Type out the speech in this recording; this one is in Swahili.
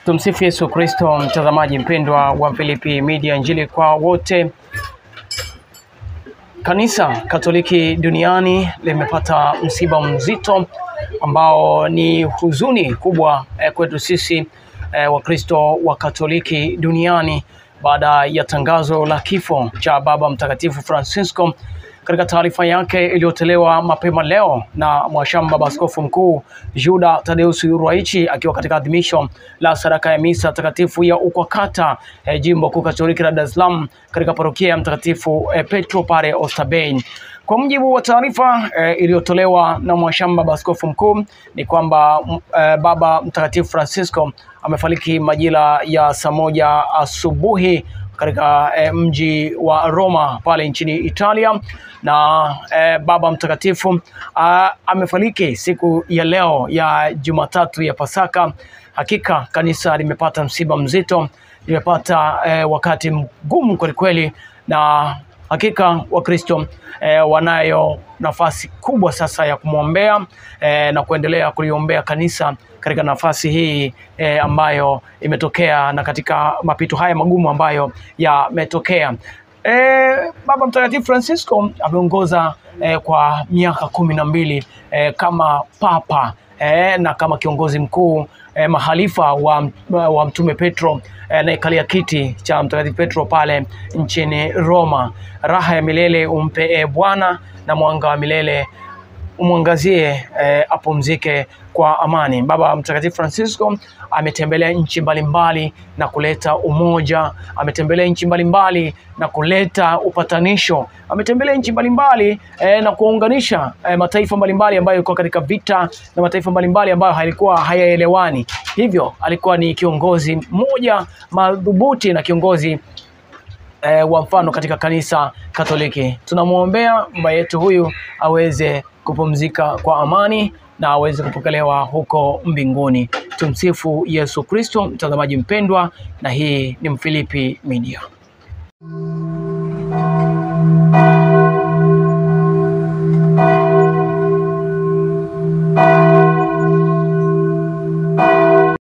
Tumsifu Yesu Kristo, mtazamaji mpendwa wa Filipi Media, Injili kwa wote. Kanisa Katoliki duniani limepata msiba mzito ambao ni huzuni kubwa kwetu sisi Wakristo wa Katoliki duniani baada ya tangazo la kifo cha Baba Mtakatifu Francisco. Katika taarifa yake iliyotolewa mapema leo na Mwashamba Baba Askofu Mkuu Juda Tadeus Ruwaichi akiwa katika adhimisho la sadaka ya misa takatifu ya Ukwakata Jimbo Kuu Katoliki la Dar es Salaam katika parokia ya Mtakatifu Petro pale Oysterbay. Kwa mujibu wa taarifa iliyotolewa na Mwashamba Baba Askofu Mkuu ni kwamba Baba Mtakatifu Francisco amefariki majira ya saa 1 asubuhi katika mji wa Roma pale nchini Italia, na Baba Mtakatifu amefariki siku ya leo ya Jumatatu ya Pasaka. Hakika kanisa limepata msiba mzito, limepata wakati mgumu kweli, na hakika Wakristo wanayo nafasi kubwa sasa ya kumwombea na kuendelea kuliombea kanisa katika nafasi hii ambayo imetokea na katika mapito haya magumu ambayo yametokea. Baba Mtakatifu Francisco ameongoza kwa miaka 12 kama papa na kama kiongozi mkuu mahalifa wa Mtume Petro anayekalia kiti cha Mtakatifu Petro pale nchini Roma. Raha ya milele umpe Bwana, na mwanga wa milele umwangazie apumzike kwa amani. Baba Mtakatifu Francisco ametembelea nchi mbalimbali na kuleta umoja, ametembelea nchi mbalimbali na kuleta upatanisho, ametembelea nchi mbalimbali na kuunganisha mataifa mbalimbali ambayo yalikuwa katika vita na mataifa mbalimbali ambayo halikuwa hayaelewani. Hivyo alikuwa ni kiongozi mmoja madhubuti na kiongozi wa mfano katika kanisa Katoliki. Tunamuombea baba yetu huyu aweze kupumzika kwa amani na aweze kupokelewa huko mbinguni. Tumsifu Yesu Kristo, mtazamaji mpendwa, na hii ni Filipi Media.